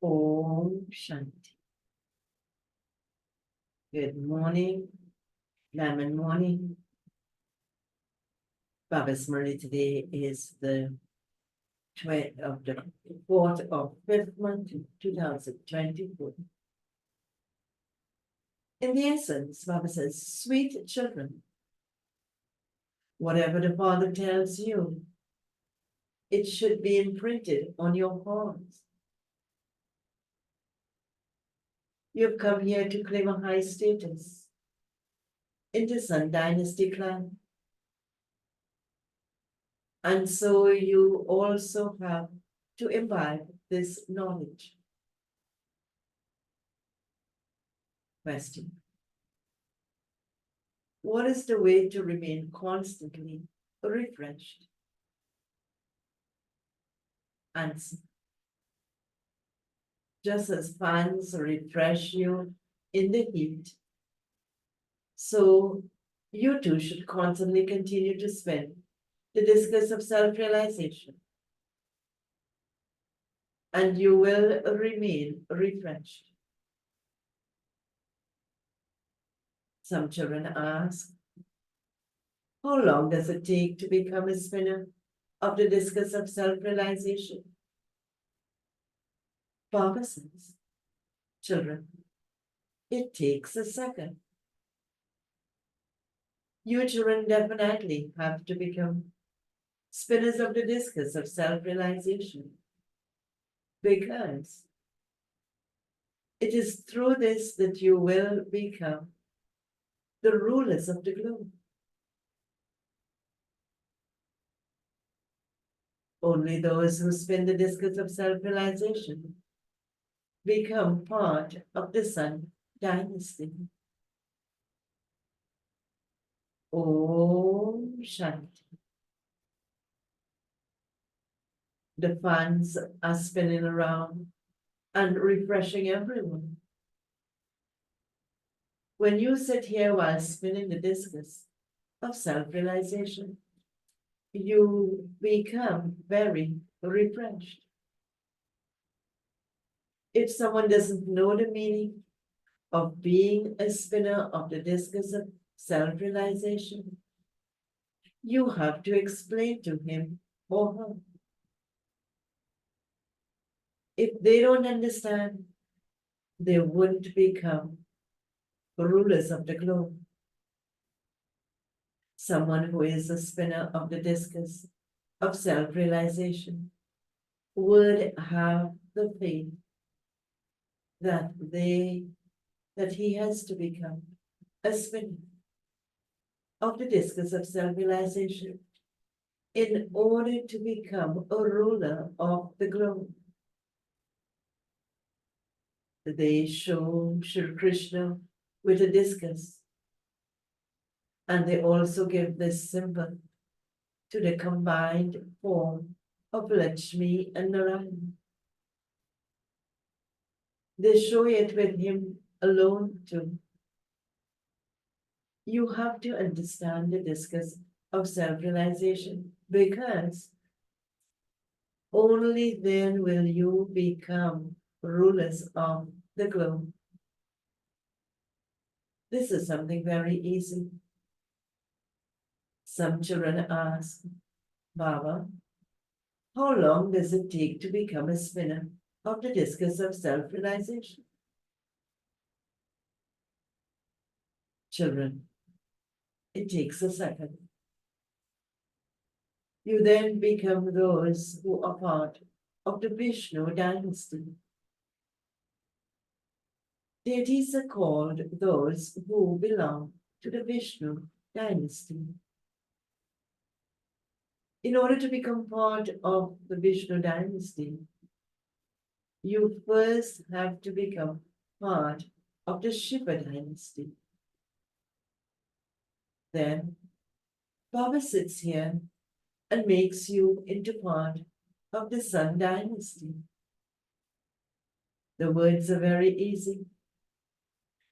Om Shanti. Good morning, Lemon morning. Baba's Murli today is the 4th of 5th month, 2024. In the essence, Baba says, sweet children, whatever the Father tells you, it should be imprinted on your hearts. You have come here to claim a high status in the Sun Dynasty clan. And so you also have to imbibe this knowledge. Question. What is the way to remain constantly refreshed? Answer. Just as fans refresh you in the heat, so you too should constantly continue to spin the discus of self-realization, and you will remain refreshed. Some children ask, how long does it take to become a spinner of the discus of self-realization? Baba says, children, it takes a second. You children definitely have to become spinners of the discus of self-realization, because it is through this that you will become the rulers of the globe. Only those who spin the discus of self-realization become part of the Sun Dynasty. Om Shanti. The fans are spinning around and refreshing everyone. When you sit here while spinning the discus of self-realization, you become very refreshed. If someone doesn't know the meaning of being a spinner of the discus of self-realization, you have to explain to him or her. If they don't understand, they wouldn't become rulers of the globe. Someone who is a spinner of the discus of self-realization would have the faith that he has to become a spinner of the discus of self-realization in order to become a ruler of the globe. They show Shri Krishna with a discus, and they also give this symbol to the combined form of Lakshmi and Narayan. They show it with him alone too. You have to understand the discus of self-realization, because only then will you become rulers of the globe. This is something very easy. Some children ask, Baba, how long does it take to become a spinner of the discus of self-realization? Children, it takes a second. You then become those who are part of the Vishnu dynasty. Deities are called those who belong to the Vishnu dynasty. In order to become part of the Vishnu dynasty, you first have to become part of the Shiva dynasty. Then Baba sits here and makes you into part of the Sun dynasty. The words are very easy.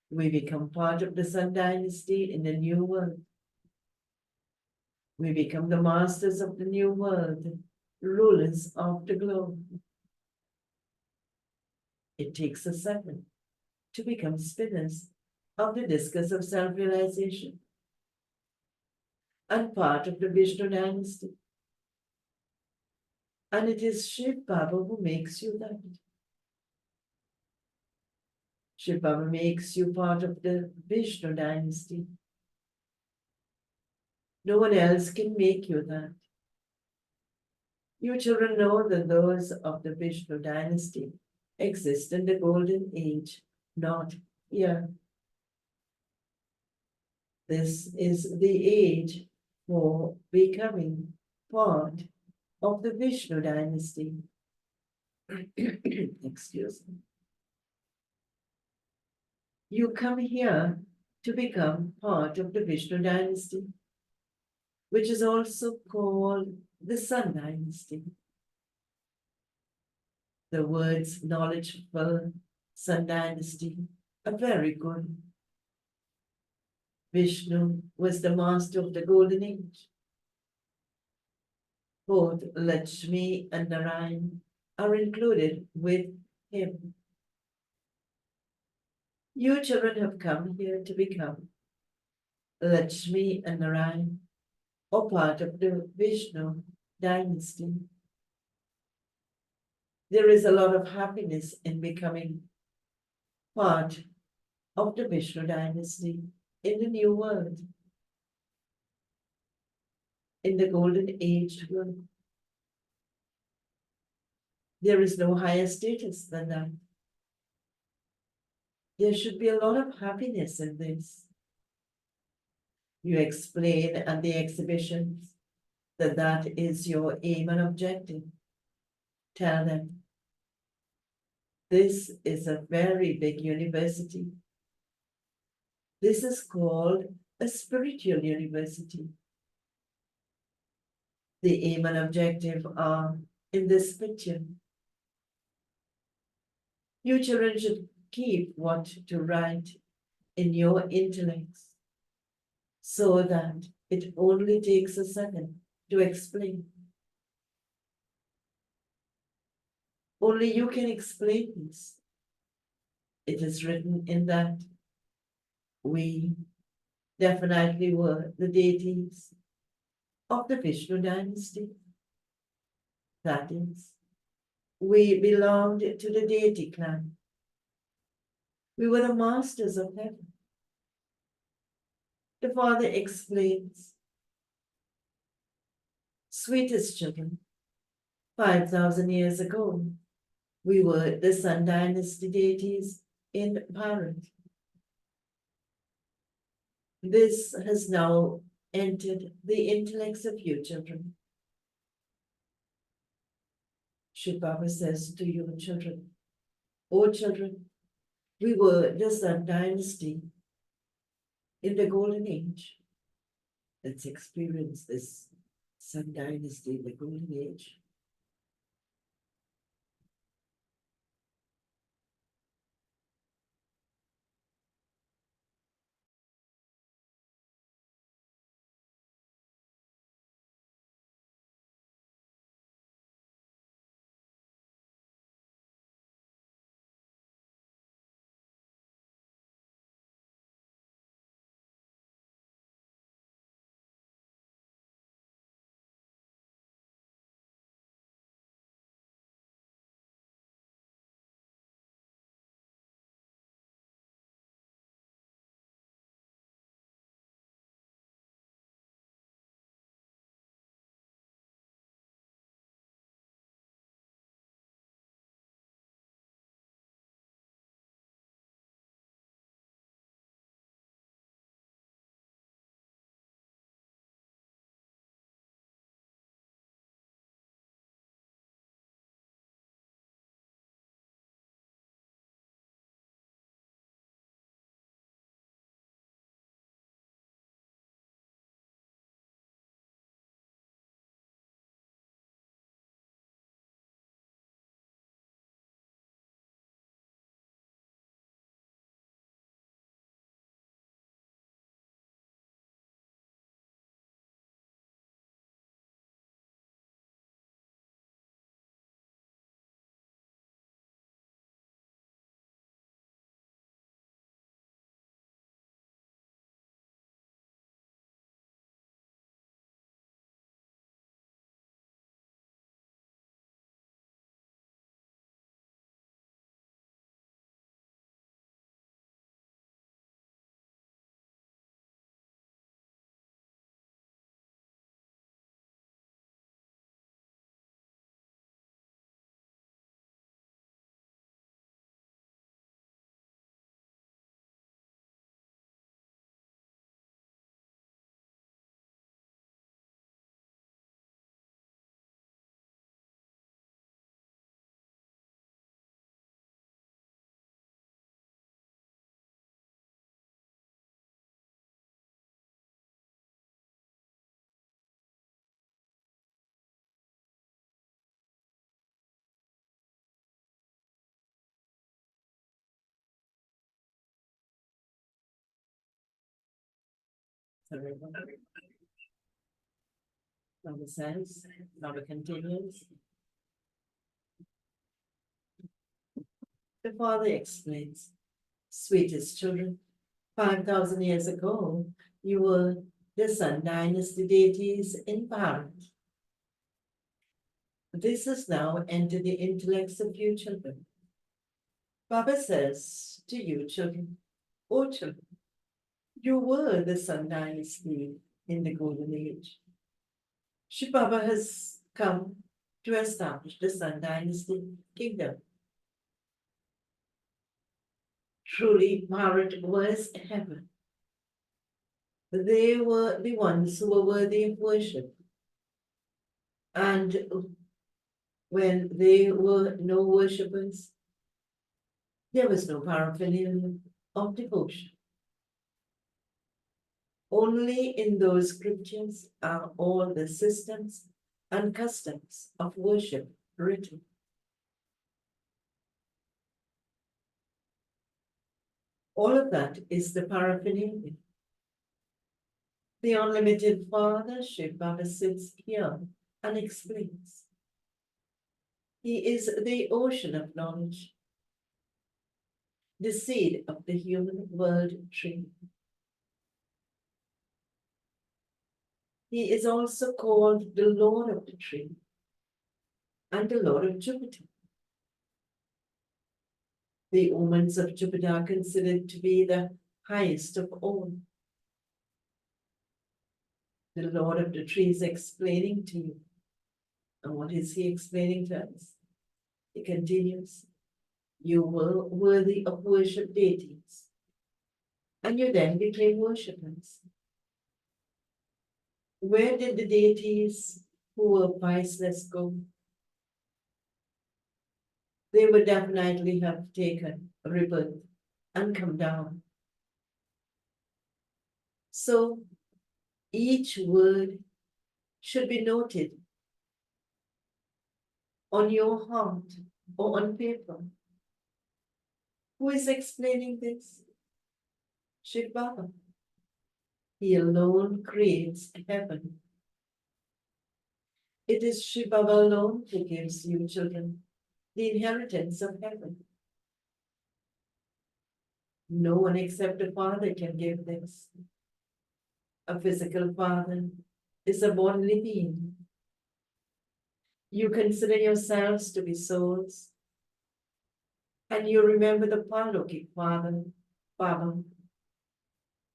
We become part of the Sun dynasty in the new world. We become the masters of the new world, rulers of the globe. It takes a second to become spinners of the discus of self-realization and part of the Vishnu dynasty. And it is Shiv Baba who makes you that. Shiv Baba makes you part of the Vishnu dynasty. No one else can make you that. You children know that those of the Vishnu dynasty exist in the golden age, not here. This is the age for becoming part of the Vishnu dynasty. Excuse me. You come here to become part of the Vishnu dynasty, which is also called the Sun dynasty. The words knowledgeful Sun dynasty are very good. Vishnu was the master of the golden age. Both Lakshmi and Narayan are included with him. You children have come here to become Lakshmi and Narayan, or part of the Vishnu dynasty. There is a lot of happiness in becoming part of the Vishnu dynasty in the new world, in the golden age world. There is no higher status than that. There should be a lot of happiness in this. You explain at the exhibitions that that is your aim and objective. Tell them, this is a very big university. This is called a spiritual university. The aim and objective are in this picture. You children should keep what to write in your intellects so that it only takes a second to explain. Only you can explain this. It is written in that we definitely were the deities of the Vishnu dynasty. That is, we belonged to the deity clan. We were the masters of heaven. The father explains, sweetest children, 5,000 years ago, we were the Sun dynasty deities in Bharat. This has now entered the intellects of you children. Shiv Baba says to you children, oh children, we were the Sun dynasty in the golden age. Let's experience this Sun dynasty in the golden age. Forever. Baba says, Baba continues. The father explains, sweetest children, 5,000 years ago, you were the Sun Dynasty deities in Bharat. This has now entered the intellects of you children. Baba says to you children, oh children, you were the Sun Dynasty in the Golden Age. Shiv Baba has come to establish the Sun Dynasty kingdom. Truly, Bharat was heaven. They were the ones who were worthy of worship. And when there were no worshippers, there was no paraphernalia of devotion. Only in those scriptures are all the systems and customs of worship written. All of that is the paraphernalia. The unlimited Father, Shiv Baba, sits here and explains. He is the ocean of knowledge, the seed of the human world tree. He is also called the Lord of the tree and the Lord of Jupiter. The omens of Jupiter are considered to be the highest of all. The Lord of the tree is explaining to you. And what is he explaining to us? He continues, you were worthy of worship deities, and you then became worshippers. Where did the deities who were priceless go? They would definitely have taken rebirth and come down. So each word should be noted on your heart or on paper. Who is explaining this? Shiv Baba. He alone creates heaven. It is Shiv Baba alone who gives you children the inheritance of heaven. No one except the Father can give this. A physical father is a bodily being. You consider yourselves to be souls, and you remember the Paralokic Father, Baba.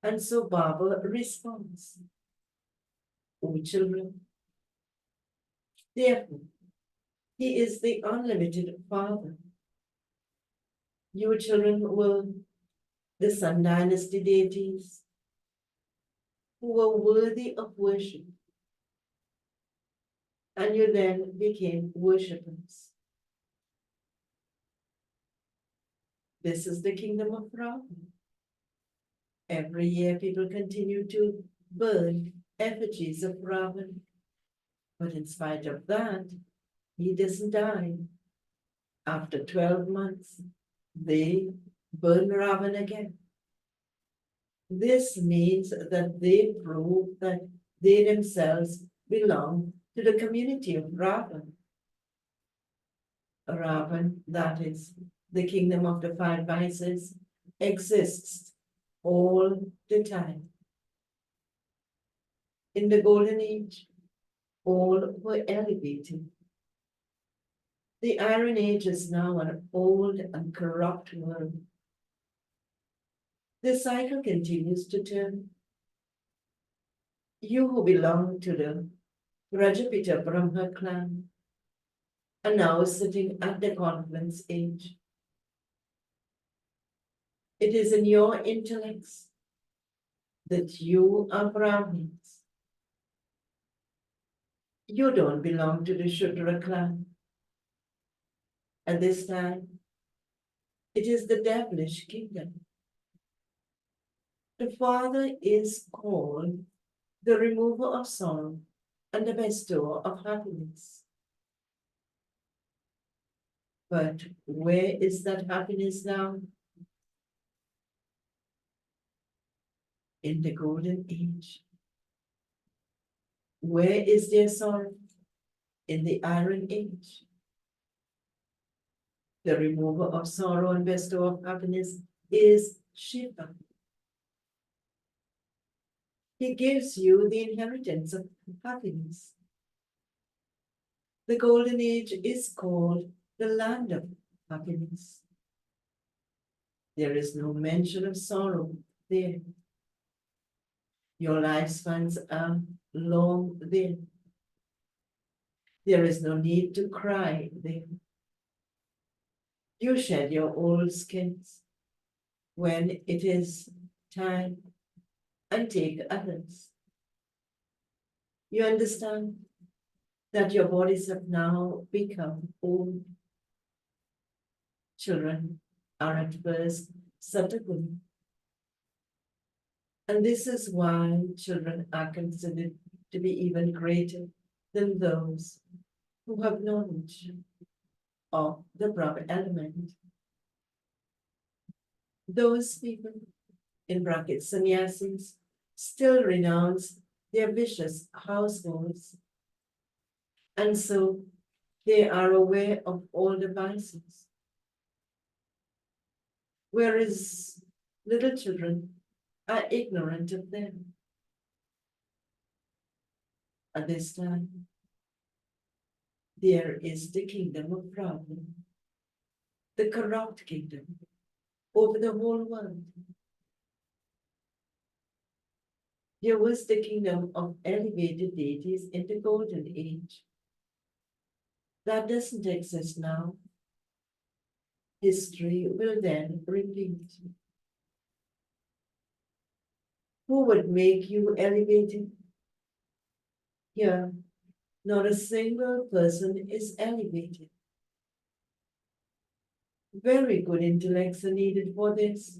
And so Baba responds, O children, therefore, he is the unlimited Father. You children were the Sun Dynasty deities who were worthy of worship, and you then became worshippers. This is the kingdom of Ravan. Every year people continue to burn effigies of Ravan, but in spite of that, he doesn't die. After 12 months, they burn Ravan again. This means that they prove that they themselves belong to the community of Ravan. Ravan, that is, the kingdom of the five vices, exists all the time. In the Golden Age, all were elevated. The Iron Age is now an old and corrupt world. The cycle continues to turn. You who belong to the Rajapita Brahma clan are now sitting at the confluence age. It is in your intellects that you are Brahmins. You don't belong to the Shudra clan. At this time, it is the devilish kingdom. The Father is called the remover of sorrow and the bestower of happiness. But where is that happiness now? in the golden age. Where is their sorrow? In the iron age. The remover of sorrow and bestower of happiness is Shiva. He gives you the inheritance of happiness. The golden age is called the land of happiness. There is no mention of sorrow there. Your lifespans are long there. There is no need to cry there. You shed your old skins when it is time and take others. You understand that your bodies have now become old. Children are at first Sataguni. And this is why children are considered to be even greater than those who have knowledge of the Brahma element. Those people, in brackets, sannyasis, still renounce their vicious households. And so they are aware of all the vices. Whereas little children are ignorant of them. At this time, there is the kingdom of Brahma, the corrupt kingdom, over the whole world. There was the kingdom of elevated deities in the golden age. That doesn't exist now. History will then repeat. Who would make you elevated? Here, not a single person is elevated. Very good intellects are needed for this.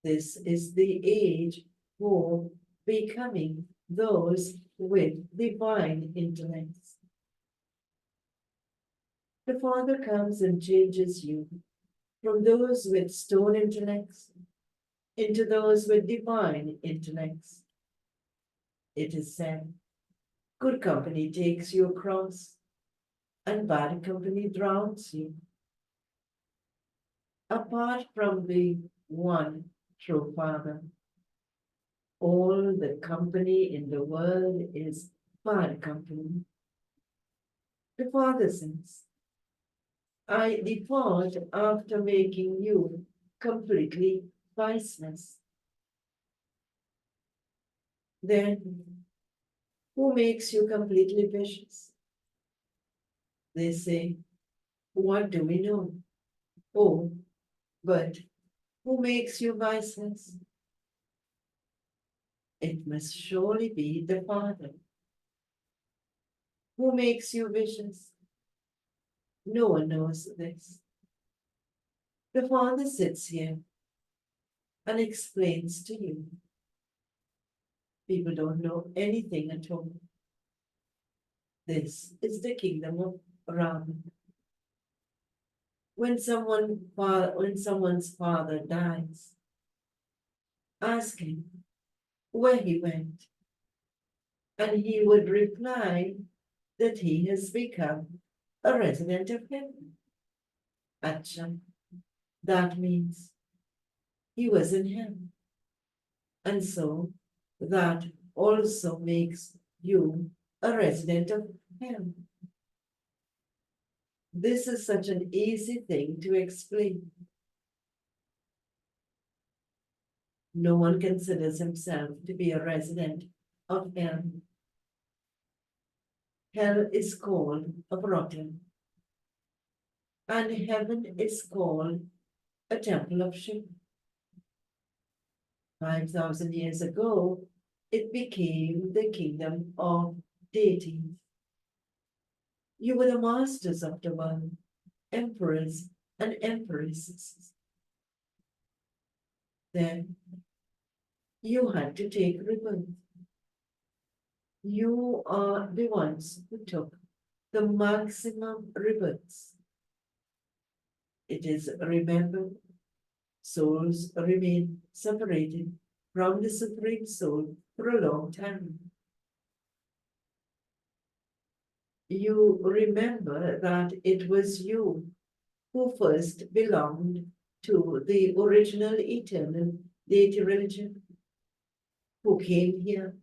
This is the age for becoming those with divine intellects. The Father comes and changes you from those with stone intellects into those with divine intellects. It is said, good company takes you across, and bad company drowns you. Apart from the one true Father, all the company in the world is bad company. The Father says, I depart after making you completely viceless. Then, who makes you completely vicious? They say, what do we know? Oh, but who makes you viceless? It must surely be the Father. Who makes you vicious? No one knows this. The Father sits here and explains to you. People don't know anything at all. This is the kingdom of Rama. When someone's father dies, ask him where he went, and he would reply that he has become a resident of heaven. Acha, that means he was in heaven. And so that also makes you a resident of heaven. This is such an easy thing to explain. No one considers himself to be a resident of hell. Hell is called a brothel, and heaven is called a temple of Shiva. 5,000 years ago, it became the kingdom of deities. You were the masters of the world, emperors and empresses. Then you had to take rebirth. You are the ones who took the maximum rebirths. It is remembered, souls remain separated from the Supreme Soul for a long time. You remember that it was you who first belonged to the original eternal deity religion, who came here,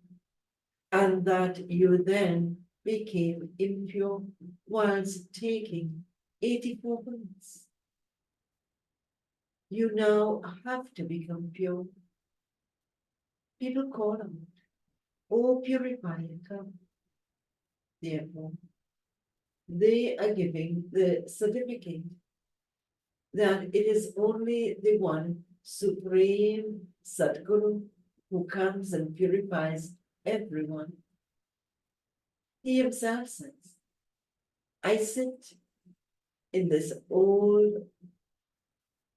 and that you then became impure whilst taking 84 months. You now have to become pure. People call out, "Oh, purifier, come." Therefore, they are giving the certificate that it is only the one supreme Sadguru who comes and purifies everyone. He himself says, "I sit in this old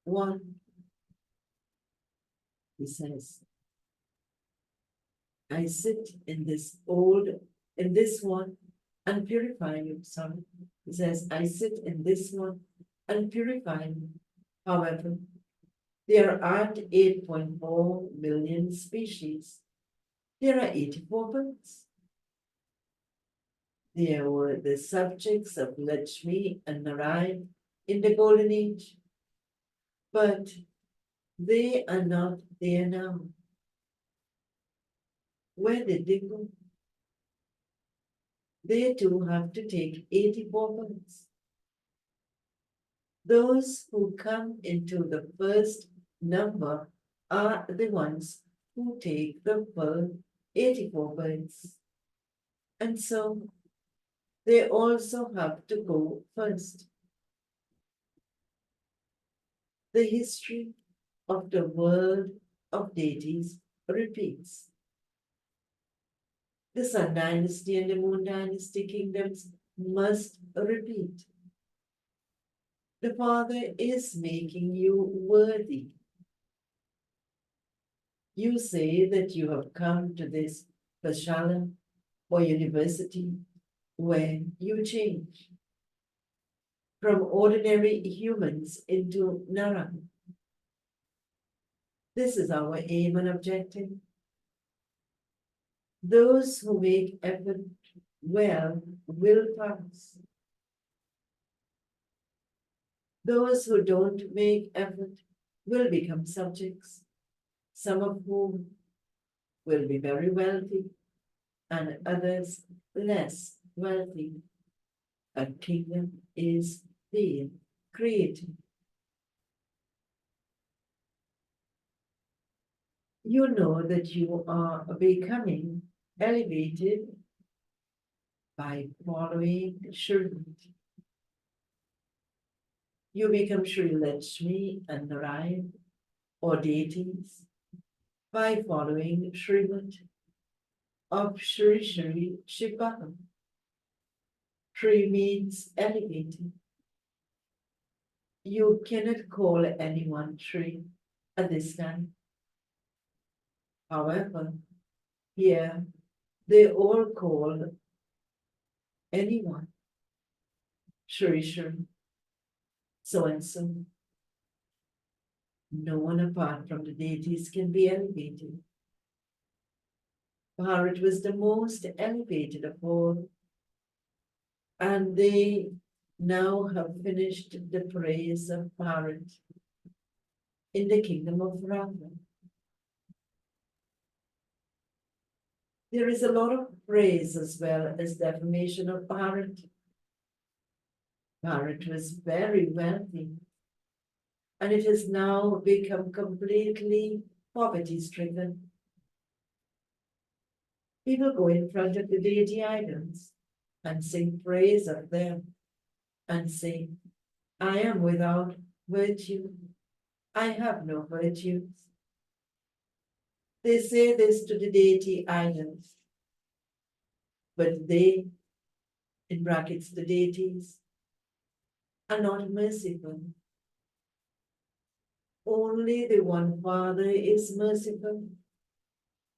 one." He says, "I sit in this one and purify you." Sorry. He says, "I sit in this one and purify you." However, there aren't 8.4 million species. There are 84 birds. There were the subjects of Lakshmi and Narayan in the Golden Age, but they are not there now. Where did they go? They too have to take 84 births. Those who come into the first number are the ones who take the full 84 births. And so they also have to go first. The history of the world of deities repeats. The Sun Dynasty and the Moon Dynasty kingdoms must repeat. The Father is making you worthy. You say that you have come to this Pashala or university where you change from ordinary humans into Nara. This is our aim and objective. Those who make effort well will pass. Those who don't make effort will become subjects, some of whom will be very wealthy and others less wealthy. A kingdom is being created. You know that you are becoming elevated by following Srimad. You become Sri Lakshmi and Narayan or deities by following Srimad of Shri Shri Shivaham. Shri means elevated. You cannot call anyone Shri at this time. However, here they all call anyone Shri Shri, so and so. No one apart from the deities can be elevated. Bharat was the most elevated of all, and they now have finished the praise of Bharat in the kingdom of Rama. There is a lot of praise as well as defamation of Bharat. Bharat was very wealthy, and it has now become completely poverty-stricken. People go in front of the deity idols and sing praise of them and say, "I am without virtue. I have no virtues." They say this to the deity idols, but they, in brackets, the deities, are not merciful. Only the one Father is merciful,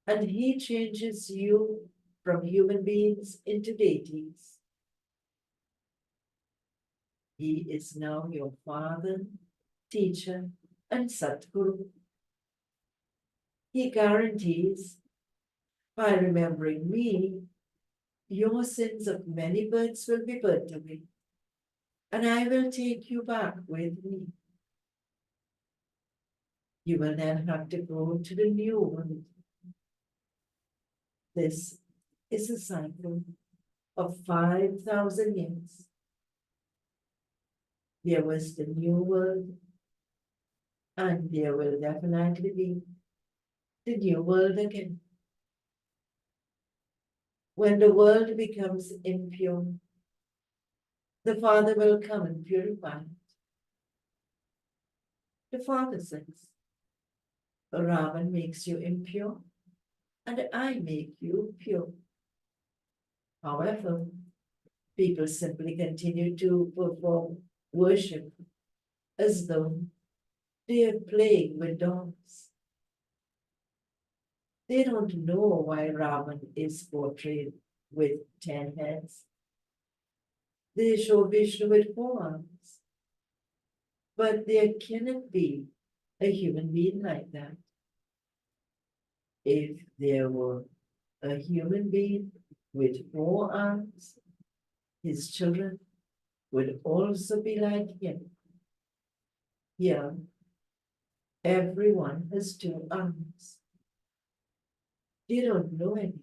and he changes you from human beings into deities. He is now your Father, teacher, and Sadguru. He guarantees, by remembering me, your sins of many births will be burnt away, and I will take you back with me. You will then have to go to the new world. This is a cycle of 5,000 years. There was the new world, and there will definitely be the new world again. When the world becomes impure, the Father will come and purify it. The Father says, Ravan makes you impure, and I make you pure. However, people simply continue to perform worship as though they are playing with dolls. They don't know why Ravan is portrayed with 10 heads. They show Vishnu with 4 arms. But there cannot be a human being like that. If there were a human being with 4 arms, his children would also be like him. Here, everyone has 2 arms. They don't know anything.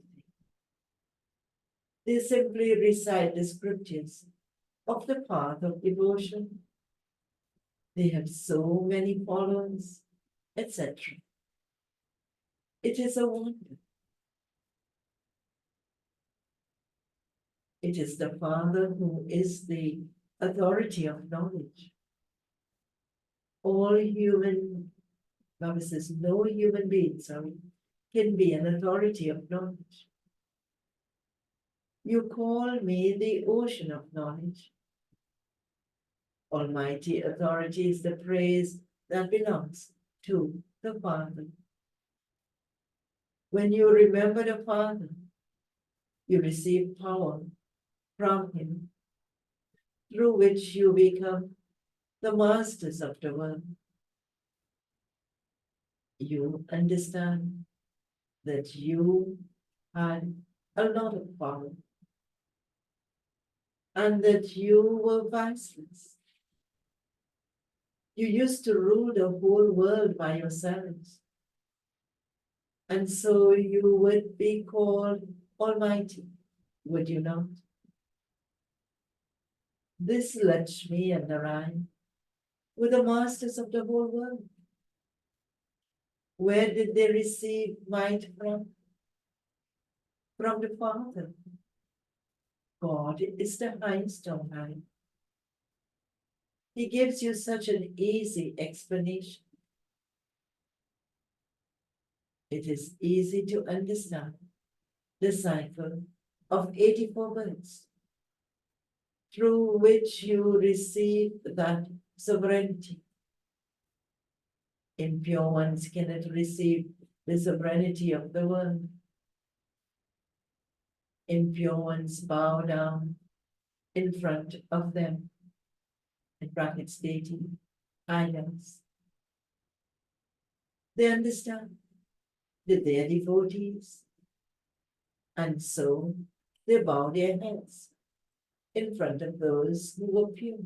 They simply recite the scriptures of the path of devotion. They have so many followers, etc. It is a wonder. It is the Father who is the authority of knowledge. All human, Baba says, no human being, can be an authority of knowledge. You call me the ocean of knowledge. Almighty authority is the praise that belongs to the Father. When you remember the Father, you receive power from Him, through which you become the masters of the world. You understand that you had a lot of power and that you were viceless. You used to rule the whole world by yourselves. And so you would be called Almighty, would you not? This Lakshmi and Narayan were the masters of the whole world. Where did they receive might from? From the Father. God is the highest on high. He gives you such an easy explanation. It is easy to understand the cycle of 84 births, through which you receive that sovereignty. Impure ones cannot receive the sovereignty of the world. Impure ones bow down in front of them, in brackets deity, idols. They understand that they are devotees, and so they bow their heads in front of those who were pure.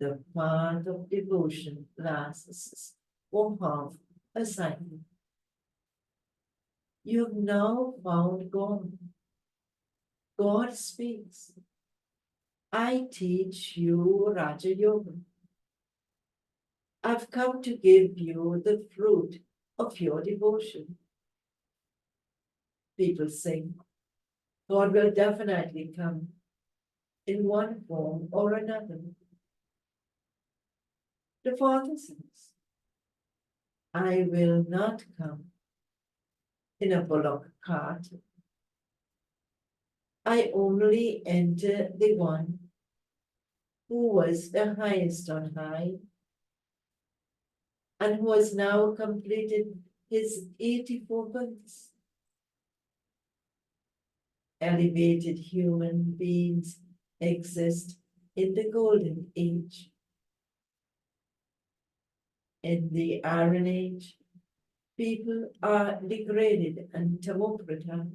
The path of devotion lasts for half a cycle. You have now found God. God speaks. I teach you Raja Yoga. I've come to give you the fruit of your devotion. People sing, God will definitely come in one form or another. The Father says, I will not come in a bullock cart. I only enter the one who was the highest on high and who has now completed his 84 births. Elevated human beings exist in the golden age. In the Iron Age, people are degraded and tamoprata.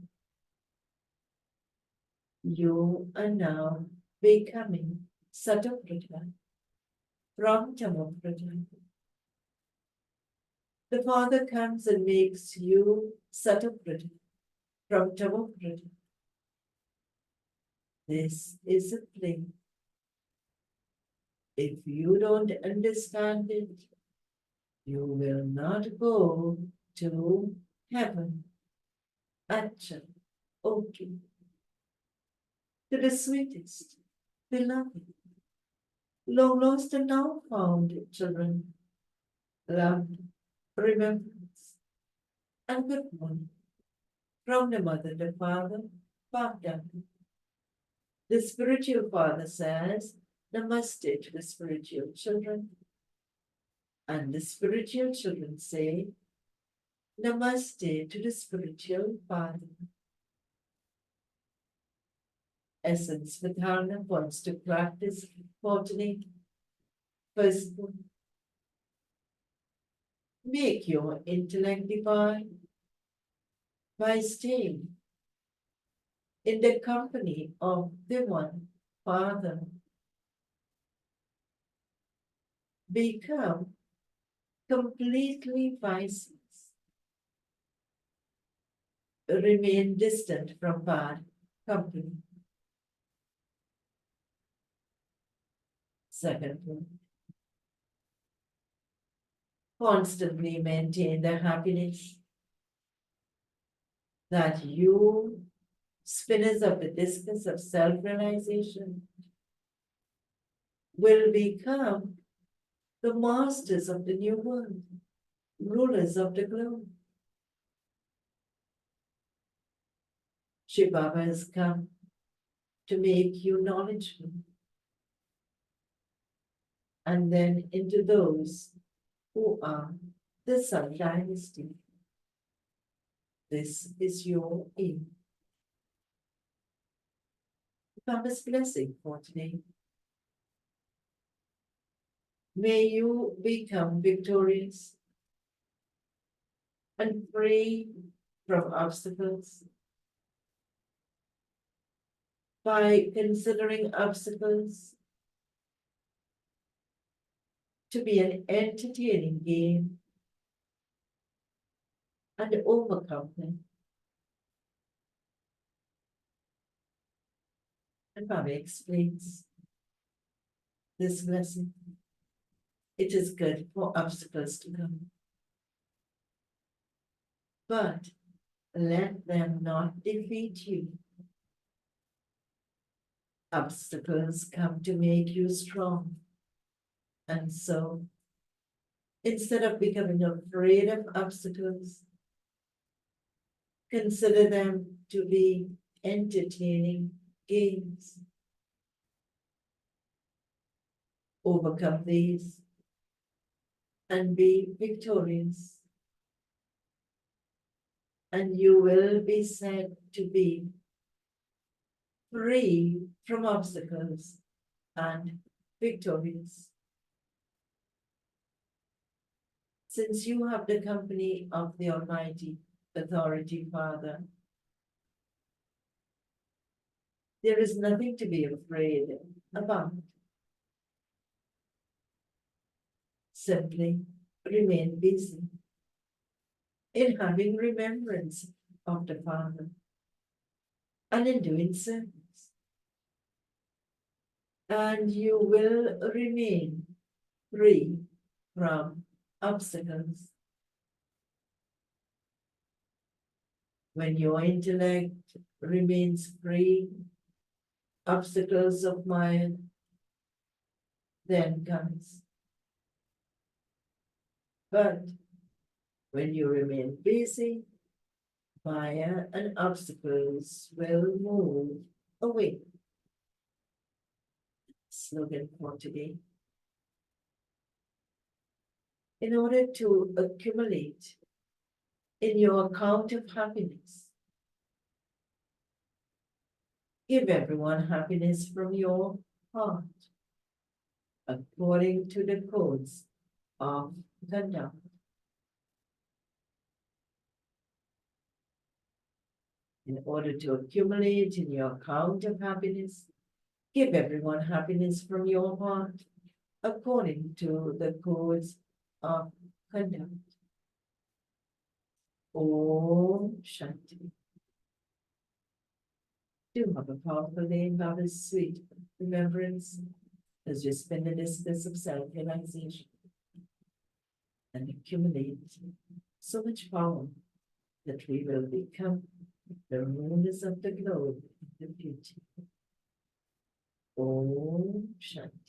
You are now becoming sataprata from tamoprata. The Father comes and makes you sataprata from tamoprata. This is a play. If you don't understand it, you will not go to heaven. Acha, okay. To the sweetest, beloved, long lost and now found children, loved, remembrance, and good morning from the mother, the father, Father. The spiritual father says, Namaste to the spiritual children, and the spiritual children say, Namaste to the spiritual father. Essence Vidhana wants to practice botany. First, make your intellect divine by staying in the company of the one Father. Become completely viceless. Remain distant from bad company. Second one, constantly maintain the happiness that you, spinners of the discus of self-realization, will become the masters of the new world, rulers of the globe. Shiv Baba has come to make you knowledgeable, and then into those who are the Sun Dynasty. This is your aim. Baba's blessing for today. May you become victorious and free from obstacles by considering obstacles to be an entertaining game and overcome them. And Baba explains this blessing. It is good for obstacles to come, but let them not defeat you. Obstacles come to make you strong. And so, instead of becoming afraid of obstacles, consider them to be entertaining games. Overcome these and be victorious. And you will be said to be free from obstacles and victorious. Since you have the company of the Almighty Authority Father, there is nothing to be afraid about. Simply remain busy in having remembrance of the Father and in doing service. And you will remain free from obstacles. When your intellect remains free, obstacles of mind then comes. But when you remain busy, Maya and obstacles will move away. Slogan for today. In order to accumulate in your account of happiness, give everyone happiness from your heart, according to the codes of conduct. In order to accumulate in your account of happiness, give everyone happiness from your heart, according to the codes of conduct. Om Shanti. Do have a powerful day and have a sweet remembrance as you spin the discus of self-realization and accumulate so much power that we will become the rulers of the globe in the future. Om Shanti.